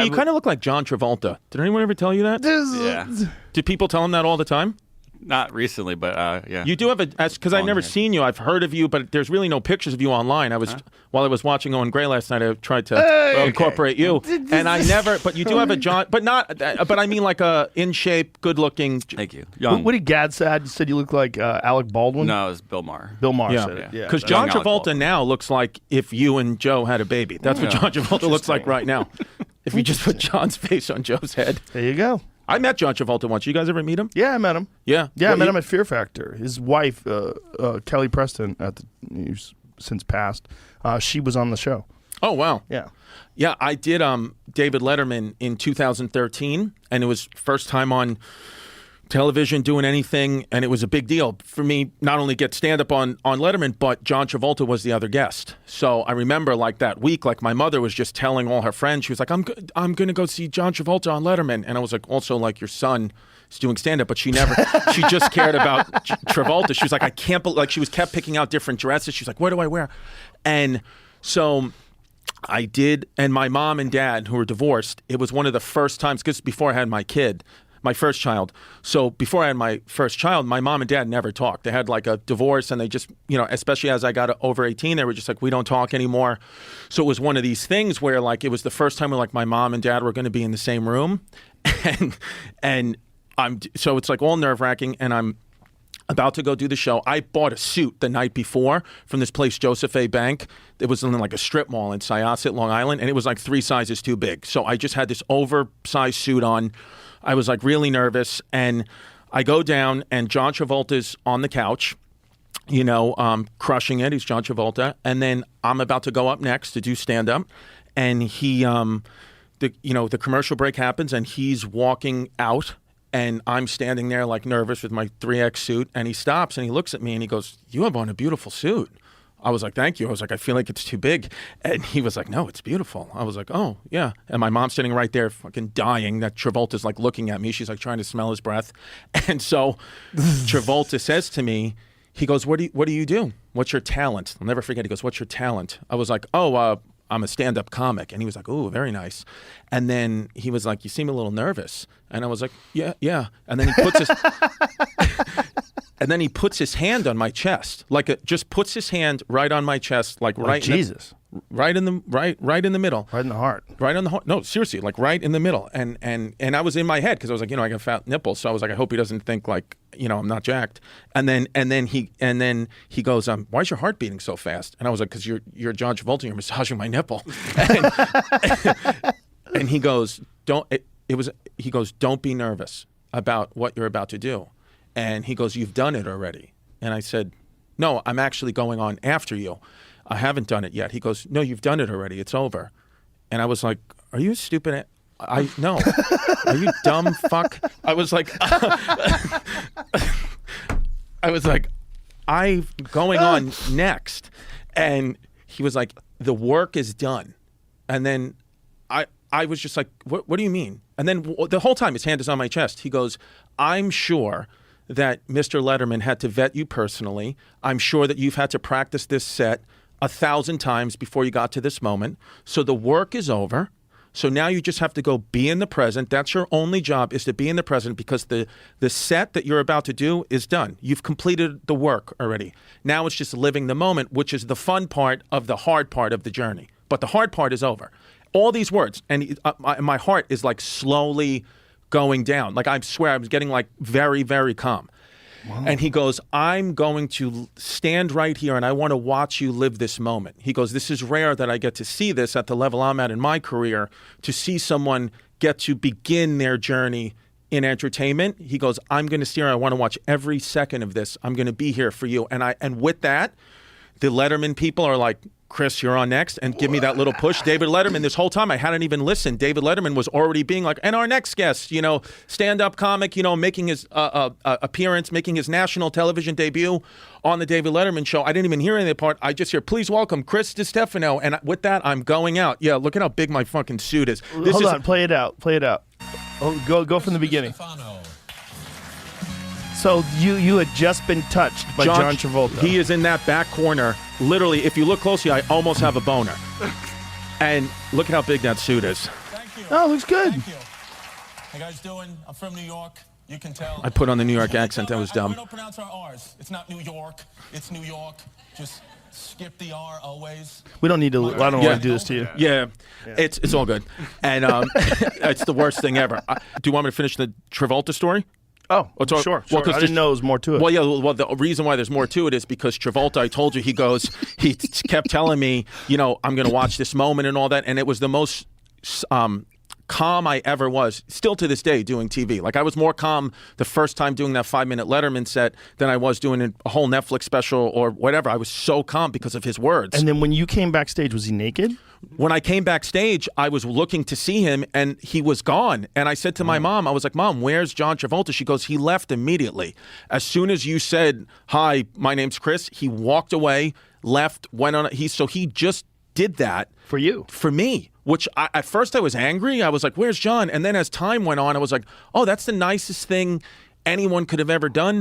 You kind of look like John Travolta. Did anyone ever tell you that? Yeah. Do people tell him that all the time? Not recently, but yeah. You do have because I've never seen you. I've heard of you, but there's really no pictures of you online. While I was watching Owen Gray last night, I tried to incorporate you, and I never. But you do have a John, but not. But I mean, like a in shape, good looking. Thank you. Young. What did Gad say? You said you look like Alec Baldwin. No, it was Bill Maher. Bill Maher said it. Yeah. Because John Travolta now looks like if you and Joe had a baby. That's what John Travolta looks like right now. If you just put John's face on Joe's head. There you go. I met John Travolta once. You guys ever meet him? Yeah, I met him. Yeah. Yeah, I met him at Fear Factor. His wife, Kelly Preston, who's since passed, she was on the show. Oh, wow. Yeah. Yeah, I did David Letterman in 2013, and it was first time on television doing anything, and it was a big deal for me not only get stand-up on Letterman, but John Travolta was the other guest. So I remember like that week, like my mother was just telling all her friends, she was like, I'm going to go see John Travolta on Letterman. And I was like, also like your son is doing stand-up, but she just cared about Travolta. She was like, I can't believe, like she was kept picking out different dresses. She was like, what do I wear? And so I did, and my mom and dad, who were divorced, it was one of the first times, because before I had my first child. So before I had my first child, my mom and dad never talked. They had like a divorce, and they just, especially as I got over 18, they were just like, we don't talk anymore. So it was one of these things where like, it was the first time where like my mom and dad were going to be in the same room. So it's like all nerve wracking, and I'm about to go do the show. I bought a suit the night before from this place, Joseph A. Bank. It was in like a strip mall in Syosset, Long Island, and it was like 3 sizes too big. So I just had this oversized suit on. I was like really nervous, and I go down, and John Travolta's on the couch, crushing it. He's John Travolta, and then I'm about to go up next to do stand-up, and he, the commercial break happens, and he's walking out, and I'm standing there like nervous with my 3X suit, and he stops, and he looks at me, and he goes, "You have on a beautiful suit." I was like, thank you. I was like, I feel like it's too big. And he was like, no, it's beautiful. I was like, oh, yeah. And my mom's sitting right there fucking dying that Travolta's like looking at me. She's like trying to smell his breath. And so Travolta says to me, he goes, what do you do? What's your talent? I'll never forget. He goes, what's your talent? I was like, I'm a stand-up comic. And he was like, ooh, very nice. And then he was like, you seem a little nervous. And I was like, yeah. And then he puts his... And then he puts his hand on my chest, just puts his hand right on my chest, like right. Jesus. Right in the middle. Right in the heart. Right on the heart. No, seriously, like right in the middle. And I was in my head because I was like, I got fat nipples, so I was like, I hope he doesn't think like, I'm not jacked. And then he goes, why is your heart beating so fast? And I was like, because you're John Travolta, you're massaging my nipple. And he goes, don't be nervous about what you're about to do. And he goes, you've done it already. And I said, no, I'm actually going on after you. I haven't done it yet. He goes, no, you've done it already. It's over. And I was like, are you stupid? No. Are you dumb fuck? I was like, I'm going on next. And he was like, the work is done. And then I was just like, what do you mean? And then the whole time his hand is on my chest. He goes, I'm sure that Mr. Letterman had to vet you personally. I'm sure that you've had to practice this set 1,000 times before you got to this moment. So the work is over. So now you just have to go be in the present. That's your only job, is to be in the present, because the set that you're about to do is done. You've completed the work already. Now it's just living the moment, which is the fun part of the hard part of the journey. But the hard part is over. All these words, and my heart is like slowly going down. Like, I swear I was getting like very, very calm. Wow. And he goes, I'm going to stand right here and I want to watch you live this moment. He goes, this is rare that I get to see this at the level I'm at in my career, to see someone get to begin their journey in entertainment. He goes, I'm going to steer. I want to watch every second of this. I'm going to be here for you. And with that, the Letterman people are like, Chris, you're on next, and give me that little push. David Letterman, this whole time I hadn't even listened. David Letterman was already being like, and our next guest, stand-up comic, making his appearance, making his national television debut on the David Letterman show. I didn't even hear any of that part. I just hear, please welcome Chris DiStefano. And with that, I'm going out. Yeah, look at how big my fucking suit is. Hold on, play it out. Oh, go from the beginning. So you had just been touched by John Travolta. He is in that back corner. Literally, if you look closely, I almost have a boner. And look at how big that suit is. Thank you. Oh, looks good. Thank you. How you guys doing? I'm from New York. You can tell. I put on the New York accent. That was dumb. We don't pronounce our R's. It's not New York. It's New York. Just skip the R always. We don't need to. I don't want to do this to you. Yeah, it's all good, and it's the worst thing ever. Do you want me to finish the Travolta story? Oh, Well, sure. well, 'cause I didn't know there was more to it. Well, yeah. Well, the reason why there's more to it is because Travolta. I told you, he kept telling me, I'm going to watch this moment and all that, and it was the most calm I ever was. Still to this day, doing TV. Like, I was more calm the first time doing that 5-minute Letterman set than I was doing a whole Netflix special or whatever. I was so calm because of his words. And then when you came backstage, was he naked? When I came backstage, I was looking to see him, and he was gone. And I said to my mom, I was like, Mom, where's John Travolta? She goes, he left immediately. As soon as you said, hi, my name's Chris, he walked away, left, went on. So he just did that. For you. For me, which at first I was angry. I was like, where's John? And then as time went on, I was like, oh, that's the nicest thing anyone could have ever done.